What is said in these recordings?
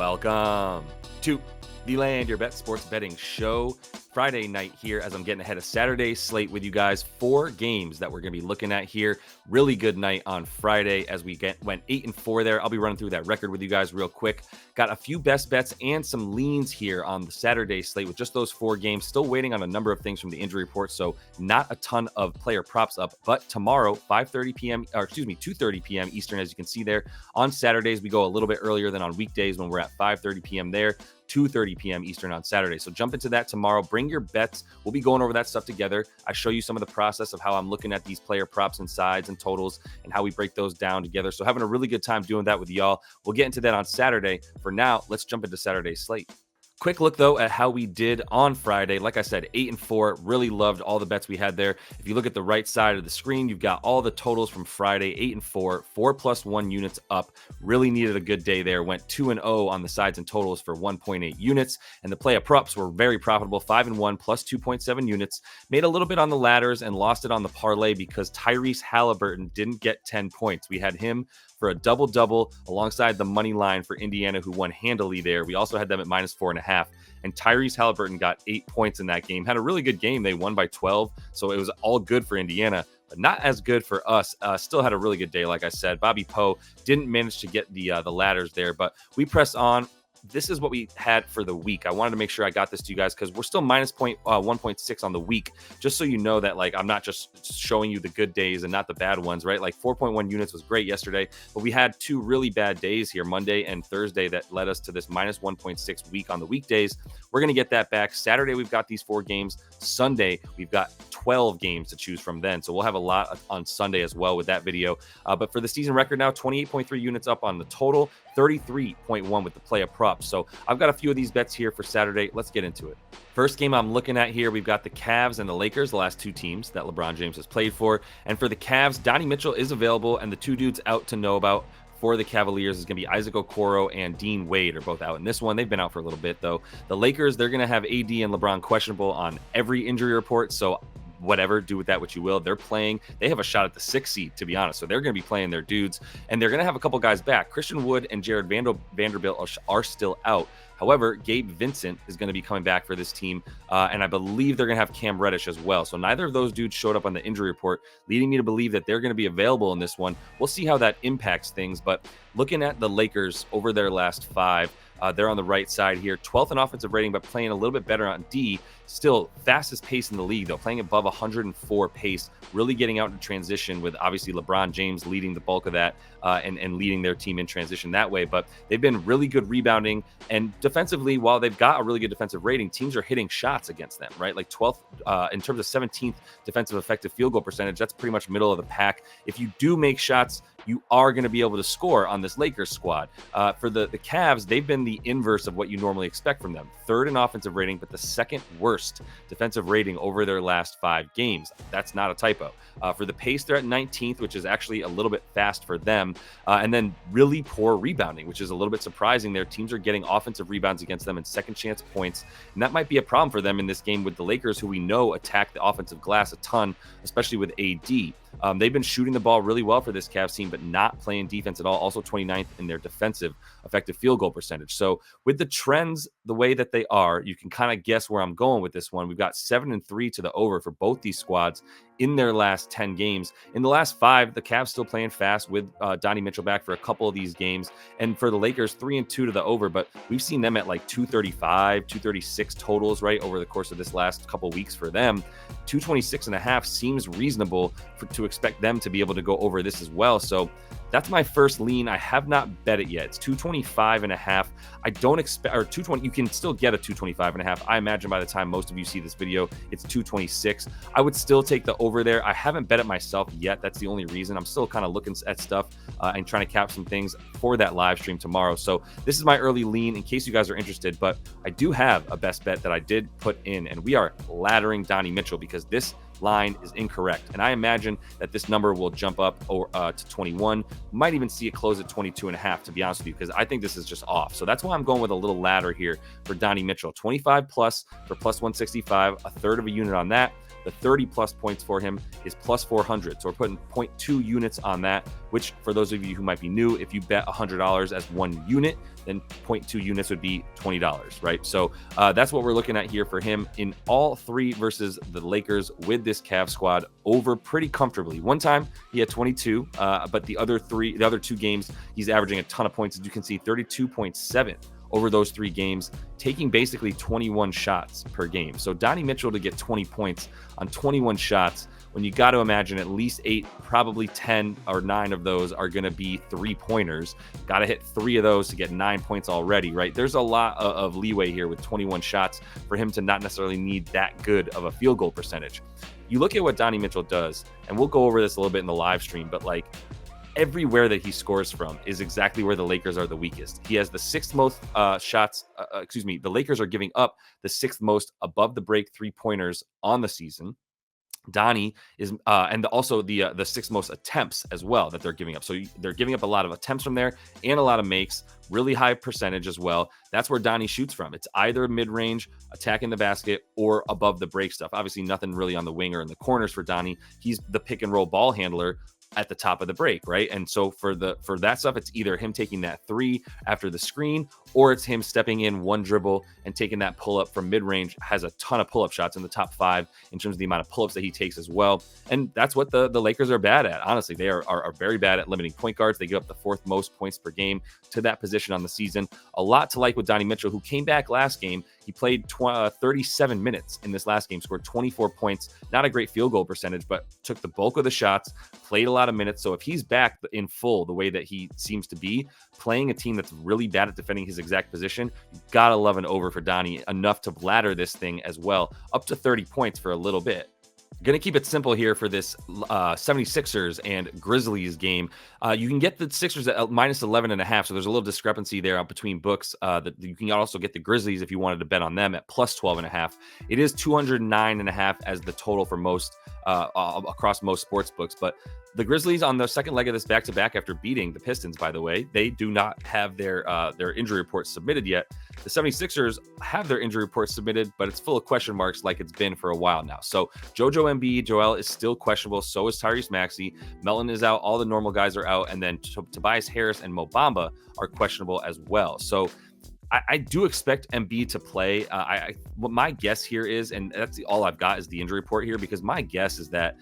Welcome to the Land Your Bet Sports Betting Show. Friday night here as I'm getting ahead of Saturday's slate with you guys. 4 games that we're going to be looking at here. Really good night on Friday as we went 8-4 there. I'll be running through that record with you guys real quick. Got a few best bets and some leans here on the Saturday slate with just those 4 games. Still waiting on a number of things from the injury report, so not a ton of player props up. But tomorrow, 2:30 p.m. Eastern, as you can see there. On Saturdays, we go a little bit earlier than on weekdays when we're at 5:30 p.m. there. 2:30 p.m. Eastern on Saturday. So jump into that tomorrow. Bring your bets. We'll be going over that stuff together. I show you some of the process of how I'm looking at these player props and sides and totals and how we break those down together. So having a really good time doing that with y'all. We'll get into that on Saturday. For now, let's jump into Saturday's slate. Quick look, though, at how we did on Friday. Like I said, 8-4. Really loved all the bets we had there. If you look at the right side of the screen, you've got all the totals from Friday, 8-4, 4+1 units up. Really needed a good day there. Went 2-0 on the sides and totals for 1.8 units. And the Playa Props were very profitable, 5-1 plus 2.7 units. Made a little bit on the ladders and lost it on the parlay because Tyrese Halliburton didn't get 10 points. We had him for a double-double alongside the money line for Indiana, who won handily there. We also had them at -4.5. And Tyrese Halliburton got 8 points in that game. Had a really good game. They won by 12, so it was all good for Indiana, but not as good for us. Still had a really good day, like I said. Bobby Poe didn't manage to get the ladders there, but we press on. This is what we had for the week. I wanted to make sure I got this to you guys because we're still -1.6 on the week, just so you know that like I'm not just showing you the good days and not the bad ones, right? Like 4.1 units was great yesterday, but we had 2 really bad days here, Monday and Thursday, that led us to this -1.6 week on the weekdays. We're going to get that back. Saturday, we've got these 4 games. Sunday, we've got 12 games to choose from then. So we'll have a lot on Sunday as well with that video. But for the season record now, 28.3 units up on the total, 33.1 with the Playa Props. So I've got a few of these bets here for Saturday. Let's get into it. First game I'm looking at here, we've got the Cavs and the Lakers, the last 2 teams that LeBron James has played for. And for the Cavs, Donnie Mitchell is available, and the 2 dudes out to know about for the Cavaliers is going to be Isaac Okoro and Dean Wade are both out in this one. They've been out for a little bit, though. The Lakers, they're going to have AD and LeBron questionable on every injury report, so whatever, do with that what you will. They're playing. They have a shot at the 6th seed, to be honest. So they're going to be playing their dudes, and they're going to have a couple guys back. Christian Wood and Jared Vanderbilt are still out. However, Gabe Vincent is going to be coming back for this team, and I believe they're going to have Cam Reddish as well. So neither of those dudes showed up on the injury report, leading me to believe that they're going to be available in this one. We'll see how that impacts things, but looking at the Lakers over their last 5, they're on the right side here, 12th in offensive rating, but playing a little bit better on D. Still fastest pace in the league, though, playing above 104 pace, really getting out in transition with obviously LeBron James leading the bulk of that and leading their team in transition that way. But they've been really good rebounding, and defensively, while they've got a really good defensive rating, teams are hitting shots against them, right? Like 12th in terms of 17th defensive effective field goal percentage. That's pretty much middle of the pack. If you do make shots, you are going to be able to score on this Lakers squad. For the Cavs, they've been the inverse of what you normally expect from them. 3rd in offensive rating, but the 2nd worst defensive rating over their last 5 games. That's not a typo. For the pace, they're at 19th, which is actually a little bit fast for them. And then really poor rebounding, which is a little bit surprising. Their teams are getting offensive rebounds against them and second chance points. And that might be a problem for them in this game with the Lakers, who we know attack the offensive glass a ton, especially with AD. They've been shooting the ball really well for this Cavs team, but not playing defense at all. Also 29th in their defensive effective field goal percentage. So with the trends the way that they are, you can kind of guess where I'm going with this one. We've got 7-3 to the over for both these squads in their last 10 games. In the last 5, the Cavs still playing fast with Donnie Mitchell back for a couple of these games. And for the Lakers, 3-2 to the over, but we've seen them at like 235, 236 totals, right, over the course of this last couple of weeks for them. 226.5 seems reasonable to expect them to be able to go over this as well. So that's my first lean. I have not bet it yet. It's 225.5. I don't expect, or 220. You can still get a 225.5. I imagine by the time most of you see this video, it's 226. I would still take the over there. I haven't bet it myself yet. That's the only reason. I'm still kind of looking at stuff and trying to cap some things for that live stream tomorrow. So this is my early lean in case you guys are interested. But I do have a best bet that I did put in, and we are laddering Donnie Mitchell because this line is incorrect. And I imagine that this number will jump up to 21. Might even see it close at 22.5, to be honest with you, because I think this is just off. So that's why I'm going with a little ladder here for Donnie Mitchell. 25 plus for plus 165, a third of a unit on that. The 30+ points for him is plus 400. So we're putting 0.2 units on that, which for those of you who might be new, if you bet $100 as 1 unit, then 0.2 units would be $20, right? So that's what we're looking at here for him in all 3 versus the Lakers with this Cavs squad over pretty comfortably. One time he had 22, but the other 2 games, he's averaging a ton of points. As you can see, 32.7 over those 3 games, taking basically 21 shots per game. So Donnie Mitchell to get 20 points on 21 shots, when you got to imagine at least 8, probably 10 or 9 of those are going to be 3-pointers. Got to hit 3 of those to get 9 points already, right? There's a lot of leeway here with 21 shots for him to not necessarily need that good of a field goal percentage. You look at what Donnie Mitchell does, and we'll go over this a little bit in the live stream, but like everywhere that he scores from is exactly where the Lakers are the weakest. He has the 6th most shots. The Lakers are giving up the 6th most above the break 3-pointers on the season. Donnie is, and also the 6th most attempts as well that they're giving up. So they're giving up a lot of attempts from there and a lot of makes, really high percentage as well. That's where Donnie shoots from. It's either mid-range, attacking the basket, or above the break stuff. Obviously, nothing really on the wing or in the corners for Donnie. He's the pick and roll ball handler at the top of the break, right? And so for that stuff, it's either him taking that 3 after the screen, or it's him stepping in 1 dribble and taking that pull-up from mid-range. Has a ton of pull-up shots in the top 5 in terms of the amount of pull-ups that he takes as well. And that's what the Lakers are bad at. Honestly, they are very bad at limiting point guards. They give up the 4th most points per game to that position on the season. A lot to like with Donnie Mitchell, who came back last game. He played 37 minutes in this last game, scored 24 points. Not a great field goal percentage, but took the bulk of the shots, played a lot of minutes. So if he's back in full the way that he seems to be, playing a team that's really bad at defending his exact position, you gotta love an over for Donnie, enough to ladder this thing as well, up to 30 points for a little bit. Going to keep it simple here for this 76ers and Grizzlies game. You can get the Sixers at minus 11.5, so there's a little discrepancy there between books. You can also get the Grizzlies if you wanted to bet on them at plus 12.5. It is 209.5 as the total for most across most sports books, but the Grizzlies on the second leg of this back-to-back after beating the Pistons, by the way, they do not have their injury reports submitted yet. The 76ers have their injury reports submitted, but it's full of question marks like it's been for a while now. So JoJo Embiid, Joel is still questionable. So is Tyrese Maxey. Melton is out. All the normal guys are out. And then Tobias Harris and Mo Bamba are questionable as well. So I do expect Embiid to play. What my guess here is, and that's all I've got is the injury report here, because my guess is that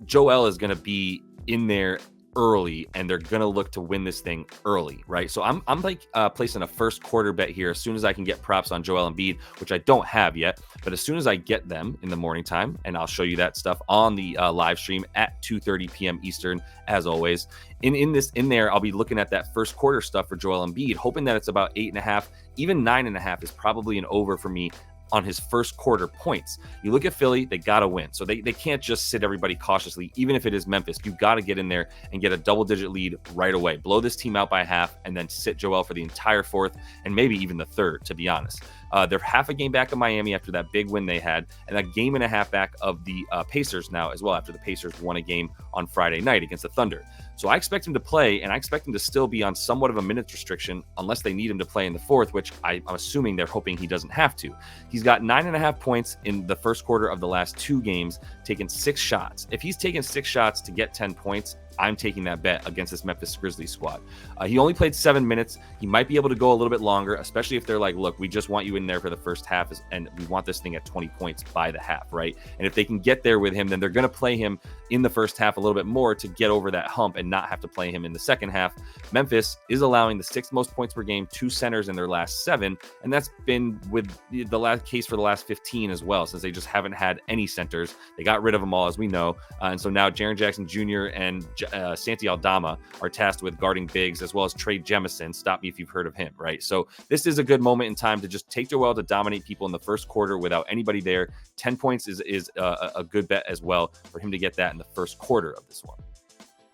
Joel is going to be in there early, and they're going to look to win this thing early, right? So I'm like placing a first quarter bet here as soon as I can get props on Joel Embiid, which I don't have yet, but as soon as I get them in the morning time, and I'll show you that stuff on the live stream at 2:30 p.m. Eastern, as always. In there, I'll be looking at that first quarter stuff for Joel Embiid, hoping that it's about 8.5, even 9.5 is probably an over for me on his first quarter points. You look at Philly, they got to win. So they can't just sit everybody cautiously, even if it is Memphis. You've got to get in there and get a double-digit lead right away. Blow this team out by half and then sit Joel for the entire fourth and maybe even the third, to be honest. They're half a game back of Miami after that big win they had, and a game and a half back of the Pacers now as well, after the Pacers won a game on Friday night against the Thunder. So I expect him to play, and I expect him to still be on somewhat of a minutes restriction unless they need him to play in the fourth, which I'm assuming they're hoping he doesn't have to. He's got 9.5 points in the first quarter of the last 2 games, taking 6 shots. If he's taking 6 shots to get 10 points, I'm taking that bet against this Memphis Grizzlies squad. He only played 7 minutes. He might be able to go a little bit longer, especially if they're like, look, we just want you in there for the first half, and we want this thing at 20 points by the half, right? And if they can get there with him, then they're going to play him in the first half a little bit more to get over that hump and not have to play him in the second half. Memphis is allowing the 6th most points per game, 2 centers in their last 7, and that's been with the last case for the last 15 as well, since they just haven't had any centers. They got rid of them all, as we know, and so now Jaren Jackson Jr. and Santi Aldama are tasked with guarding bigs, as well as Trey Jemison. Stop me if you've heard of him, right? So this is a good moment in time to just take Joel to dominate people in the first quarter without anybody there. 10 points is a good bet as well for him to get that in the first quarter of this one.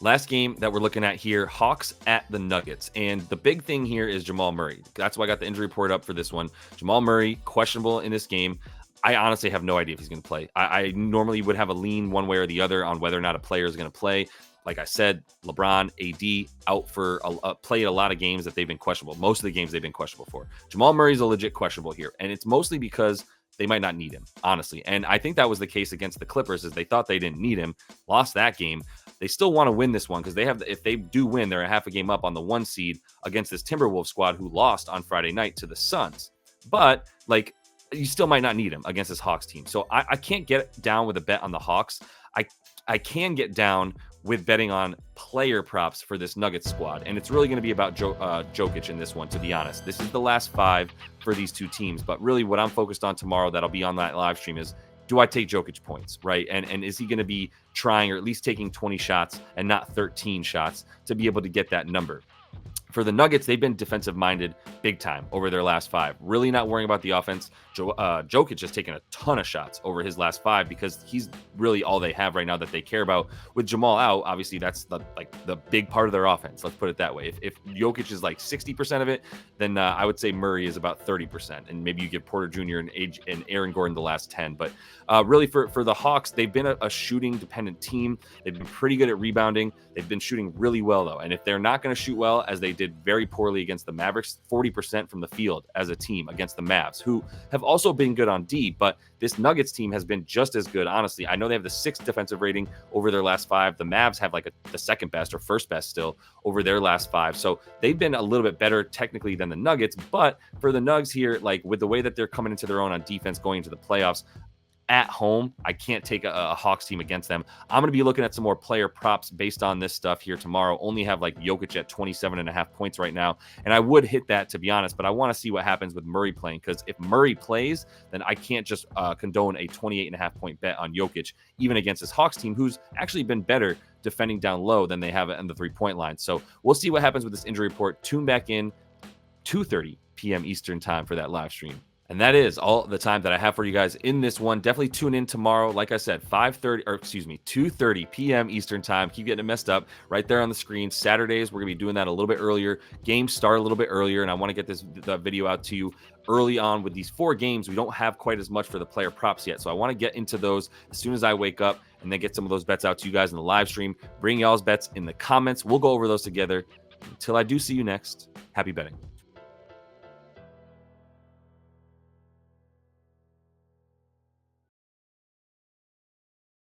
Last game that we're looking at here, Hawks at the Nuggets. And the big thing here is Jamal Murray. That's why I got the injury report up for this one. Jamal Murray, questionable in this game. I honestly have no idea if he's going to play. I normally would have a lean one way or the other on whether or not a player is going to play. Like I said, LeBron, AD out for played a lot of games that they've been questionable. Most of the games they've been questionable for. Jamal Murray's a legit questionable here. And it's mostly because they might not need him, honestly. And I think that was the case against the Clippers, is they thought they didn't need him, lost that game. They still want to win this one because they have, if they do win, they're a half a game up on the 1 seed against this Timberwolves squad who lost on Friday night to the Suns. But like, you still might not need him against this Hawks team. So I can't get down with a bet on the Hawks. I can get down with betting on player props for this Nuggets squad. And it's really going to be about Jokic in this one, to be honest. This is the last 5 for these 2 teams. But really what I'm focused on tomorrow that'll be on that live stream is, do I take Jokic points, right? And is he going to be trying, or at least taking 20 shots and not 13 shots to be able to get that number? For the Nuggets, they've been defensive-minded big time over their last 5. Really not worrying about the offense. Jokic has taken a ton of shots over his last 5 because he's really all they have right now that they care about. With Jamal out, obviously that's the big part of their offense. Let's put it that way. If Jokic is like 60% of it, then I would say Murray is about 30%, and maybe you give Porter Jr. and Aaron Gordon the last 10. But really for the Hawks, they've been a shooting-dependent team. They've been pretty good at rebounding. They've been shooting really well though, and if they're not going to shoot well, as they did very poorly against the Mavericks, 40% from the field as a team against the Mavs, who have also been good on D, but this Nuggets team has been just as good, honestly. I know they have the 6th defensive rating over their last 5. The Mavs have like the 2nd best or 1st best still over their last 5. So they've been a little bit better technically than the Nuggets, but for the Nugs here, like with the way that they're coming into their own on defense going into the playoffs, at home, I can't take a Hawks team against them. I'm going to be looking at some more player props based on this stuff here tomorrow. Only have like Jokic at 27.5 points right now. And I would hit that, to be honest, but I want to see what happens with Murray playing, because if Murray plays, then I can't just condone a 28.5 point bet on Jokic, even against this Hawks team, who's actually been better defending down low than they have in the 3-point line. So we'll see what happens with this injury report. Tune back in 2:30 p.m. Eastern time for that live stream. And that is all the time that I have for you guys in this one. Definitely tune in tomorrow. Like I said, 2:30 p.m. Eastern time. Keep getting it messed up right there on the screen. Saturdays, we're going to be doing that a little bit earlier. Games start a little bit earlier, and I want to get the video out to you early on with these 4 games. We don't have quite as much for the player props yet, so I want to get into those as soon as I wake up and then get some of those bets out to you guys in the live stream. Bring y'all's bets in the comments. We'll go over those together. Until I do see you next, happy betting.